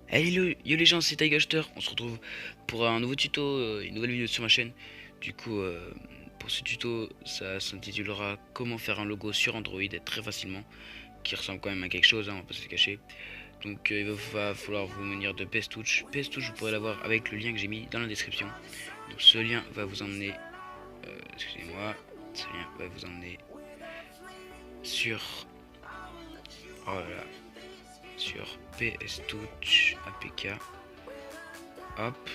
Hey yo les gens, c'est Tigerster. On se retrouve pour un nouveau tuto, une nouvelle vidéo sur ma chaîne. Du coup, pour ce tuto, ça s'intitulera comment faire un logo sur Android très facilement, qui ressemble quand même à quelque chose, hein, on va pas se le cacher. Donc il va falloir vous munir de PSTouch. PSTouch, vous pourrez l'avoir avec le lien que j'ai mis dans la description. Donc ce lien va vous emmener, excusez-moi, ce lien va vous emmener sur, oh là là, sur PSTouch APK. Hop,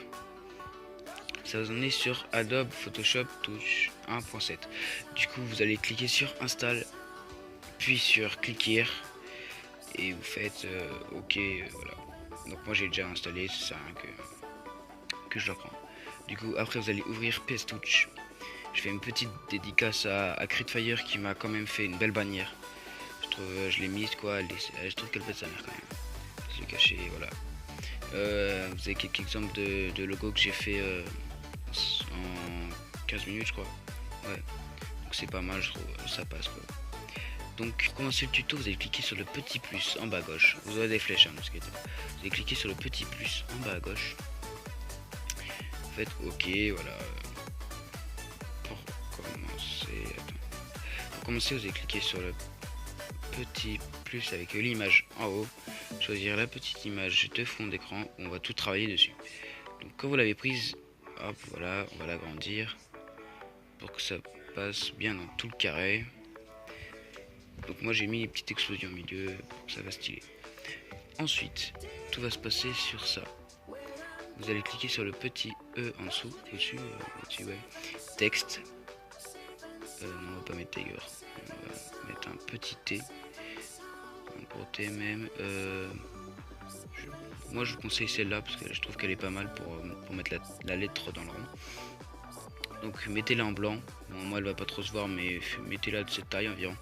ça vous emmener sur Adobe Photoshop Touch 1.7. Du coup, vous allez cliquer sur Install, puis sur Cliquer, et vous faites OK. Voilà. Donc moi j'ai déjà installé, c'est ça hein, que je dois prendre. Du coup, après vous allez ouvrir PSTouch. Je fais une petite dédicace à Critfire qui m'a quand même fait une belle bannière. Je l'ai mise quoi, je trouve qu'elle pète sa mère quand même. Je l'ai caché, voilà. Vous avez quelques exemples de logos que j'ai fait en 15 minutes je crois. Ouais, donc c'est pas mal, je trouve, ça passe quoi. Donc pour commencer le tuto, vous allez cliquer sur le petit plus en bas à gauche. Vous aurez des flèches hein, vous allez cliquer sur le petit plus en bas à gauche. Vous faites OK, voilà. Pour commencer, vous allez cliquer sur le petit plus avec l'image en haut, choisir la petite image de fond d'écran où on va tout travailler dessus. Donc quand vous l'avez prise, hop, voilà, on va l'agrandir pour que ça passe bien dans tout le carré. Donc moi j'ai mis une petite explosion au milieu pour que ça va stylé. Ensuite, tout va se passer sur ça. Vous allez cliquer sur le petit E en dessous, au-dessus, ouais. Texte. Non, on va pas mettre Tiger. On va mettre un petit T. Un gros T même. Moi je vous conseille celle-là parce que je trouve qu'elle est pas mal pour mettre la lettre dans le rond. Donc mettez-la en blanc. Bon, moi elle va pas trop se voir, mais mettez-la de cette taille environ.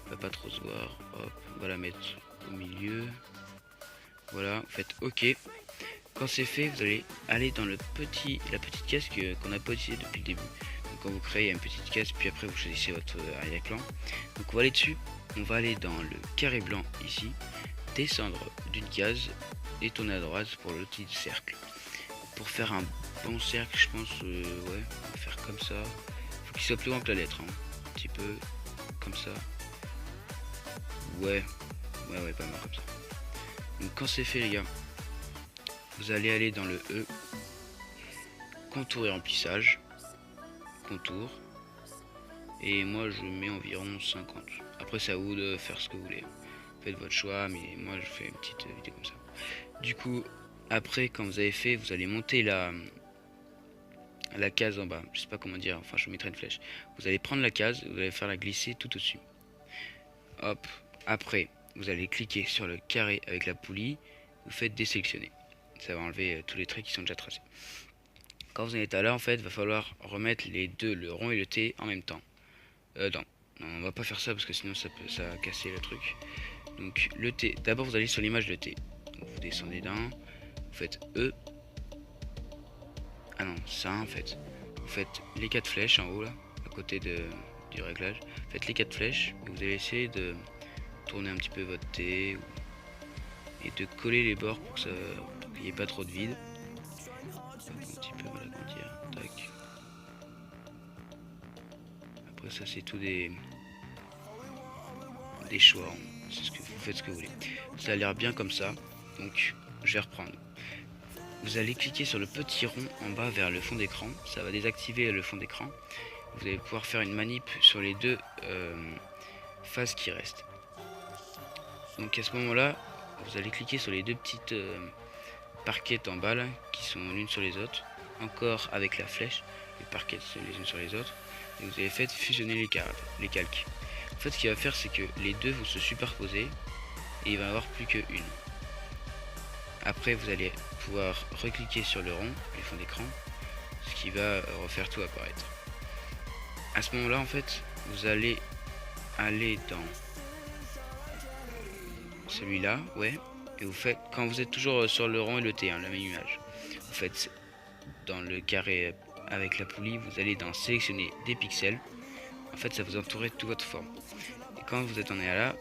Elle va pas trop se voir. Hop, on va la mettre au milieu. Voilà, vous faites OK. Quand c'est fait, vous allez aller dans la petite caisse qu'on a posée depuis le début. Donc quand vous créez une petite caisse, puis après vous choisissez votre arrière-plan. Donc on va aller dessus, on va aller dans le carré blanc ici, descendre d'une case et tourner à droite pour le petit cercle. Pour faire un bon cercle, je pense, ouais, on va faire comme ça. Faut qu'il soit plus grand que la lettre, hein. Un petit peu comme ça. Ouais, pas mal comme ça. Donc quand c'est fait les gars, vous allez aller dans le E, contour et remplissage, contour, et moi je mets environ 50. Après c'est à vous de faire ce que vous voulez. Faites votre choix, mais moi je fais une petite vidéo comme ça. Du coup, après quand vous avez fait, vous allez monter la case en bas. Je sais pas comment dire, enfin je vous mettrai une flèche. Vous allez prendre la case, vous allez faire la glisser tout au-dessus. Hop, après vous allez cliquer sur le carré avec la poulie, vous faites désélectionner. Ça va enlever tous les traits qui sont déjà tracés. Quand vous en êtes à là, en fait, va falloir remettre les deux, le rond et le T en même temps. Non, on va pas faire ça parce que sinon ça va casser le truc. Donc le T, d'abord vous allez sur l'image de T. Donc, vous descendez d'un, vous faites E. Ah non, ça en fait. Vous faites les 4 flèches en haut là, à côté du réglage. Faites les 4 flèches et vous allez essayer de tourner un petit peu votre T et de coller les bords pour qu'il n'y ait pas trop de vide. Un petit peu l'agrandir. Tac. Après ça c'est tout des choix. C'est ce que vous faites ce que vous voulez. Ça a l'air bien comme ça. Donc je vais reprendre. Vous allez cliquer sur le petit rond en bas vers le fond d'écran. Ça va désactiver le fond d'écran. Vous allez pouvoir faire une manip sur les deux phases qui restent. Donc à ce moment là, vous allez cliquer sur les deux petites parquettes en bas là, qui sont l'une sur les autres, encore avec la flèche, les parquettes les unes sur les autres, et vous allez fait fusionner les calques. En fait ce qu'il va faire c'est que les deux vont se superposer et il va y avoir plus qu'une. Après vous allez pouvoir recliquer sur le rond, le fond d'écran, ce qui va refaire tout apparaître. À ce moment là en fait vous allez aller dans celui-là, ouais. Et vous faites, quand vous êtes toujours sur le rond et le T, hein, la même image, vous faites dans le carré avec la poulie, vous allez dans sélectionner des pixels, en fait ça vous entourer toute votre forme. Et quand vous êtes en à là,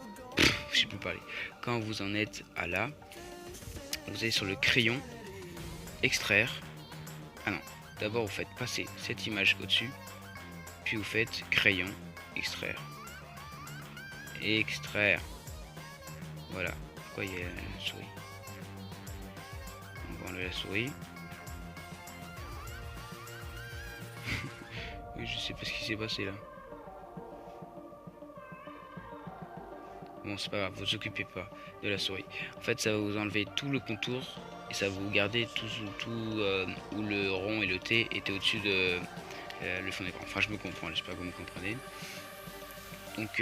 je sais plus parler. Quand vous en êtes à là, vous allez sur le crayon, extraire. Ah non, d'abord vous faites passer cette image au-dessus, puis vous faites crayon, extraire. Extraire. Voilà. Pourquoi il y a la souris? On va enlever la souris. Oui, je sais pas ce qui s'est passé là. Bon, c'est pas grave, vous occupez pas de la souris. En fait, ça va vous enlever tout le contour et ça va vous garder tout où le rond et le T étaient au-dessus de le fond d'écran. Enfin, je me comprends, j'espère que vous me comprenez. Donc,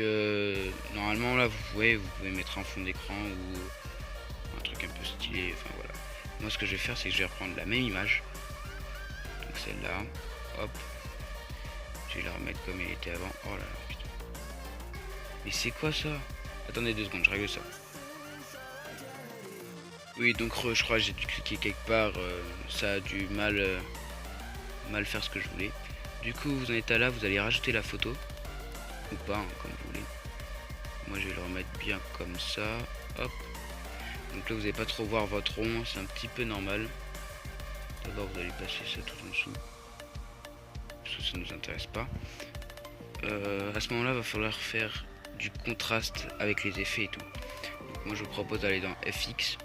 normalement, là, vous pouvez mettre un fond d'écran ou un truc un peu stylé. Enfin, voilà. Moi, ce que je vais faire, c'est que je vais reprendre la même image. Donc, celle-là. Hop. Je vais la remettre comme elle était avant. Oh là là, putain. Mais c'est quoi ça? Attendez 2 secondes, je règle ça. Oui, donc je crois que j'ai dû cliquer quelque part. Ça a dû mal faire ce que je voulais. Du coup, vous en êtes à là, vous allez rajouter la photo. Ou pas, hein, comme vous voulez. Moi, je vais le remettre bien comme ça. Hop. Donc là, vous n'allez pas trop voir votre rond. C'est un petit peu normal. D'abord, vous allez passer ça tout en dessous. Parce que ça ne nous intéresse pas. À ce moment-là, il va falloir faire du contraste avec les effets et tout. Donc moi je vous propose d'aller dans FX.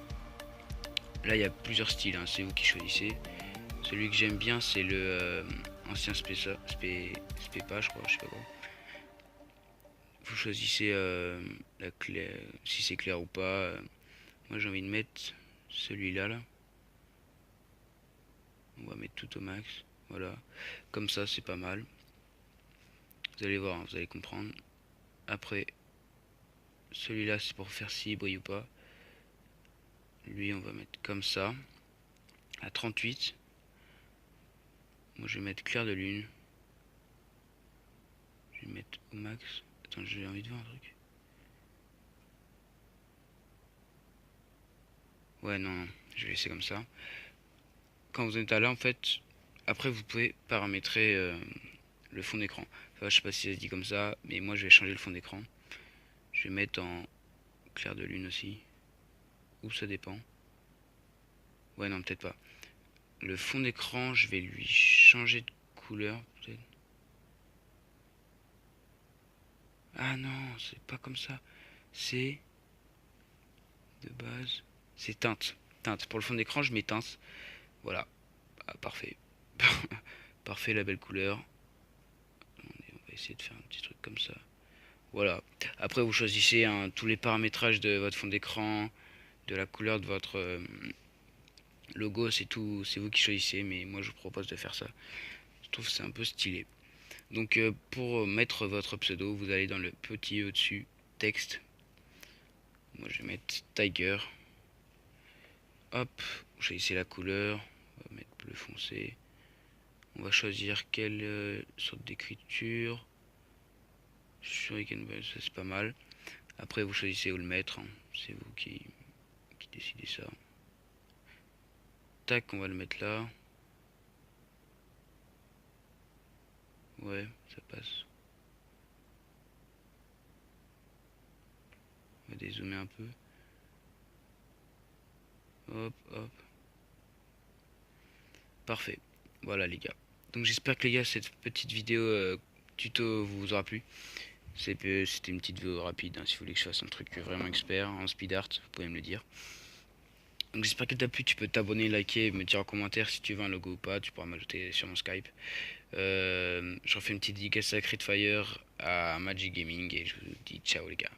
Là il y a plusieurs styles, hein, c'est vous qui choisissez. Celui que j'aime bien c'est le ancien Spepa, je crois, je sais pas quoi. Vous choisissez la clé, si c'est clair ou pas. Moi j'ai envie de mettre celui-là là. On va mettre tout au max. Voilà. Comme ça c'est pas mal. Vous allez voir, hein, vous allez comprendre. Après, celui-là c'est pour faire s'il brille ou pas. Lui on va mettre comme ça. À 38. Moi je vais mettre clair de lune. Je vais mettre au max. Attends, j'ai envie de voir un truc. Ouais, non, non, je vais laisser comme ça. Quand vous êtes à là, en fait, après vous pouvez paramétrer le fond d'écran. Enfin, je sais pas si ça se dit comme ça, mais moi je vais changer le fond d'écran. Je vais mettre en clair de lune aussi. Ou ça dépend. Ouais, non, peut-être pas. Le fond d'écran, je vais lui changer de couleur, peut-être. Ah non, c'est pas comme ça. C'est de base. C'est teinte. Teinte. Pour le fond d'écran, je mets teinte. Voilà. Ah, parfait. Parfait, la belle couleur. On va essayer de faire un petit truc comme ça. Voilà. Après, vous choisissez tous les paramétrages de votre fond d'écran, de la couleur de votre logo. C'est tout, c'est vous qui choisissez. Mais moi, je vous propose de faire ça. Je trouve que c'est un peu stylé. Donc, pour mettre votre pseudo, vous allez dans le petit au-dessus, texte. Moi, je vais mettre Tiger. Hop, vous choisissez la couleur. On va mettre bleu foncé. On va choisir quelle sorte d'écriture. Shuriken Ball, ça c'est pas mal. Après vous choisissez où le mettre, hein. C'est vous qui décidez ça. Tac, on va le mettre là. Ouais, ça passe. On va dézoomer un peu. Hop, hop. Parfait. Voilà les gars. Donc j'espère que les gars cette petite vidéo tuto vous aura plu. C'était une petite vidéo rapide, hein. Si vous voulez que je fasse un truc vraiment expert en speed art, vous pouvez me le dire. Donc j'espère que t'as plu, tu peux t'abonner, liker, me dire en commentaire si tu veux un logo ou pas, tu pourras m'ajouter sur mon Skype. Je refais une petite dédicace à Creed Fire, à Magic Gaming et je vous dis ciao les gars.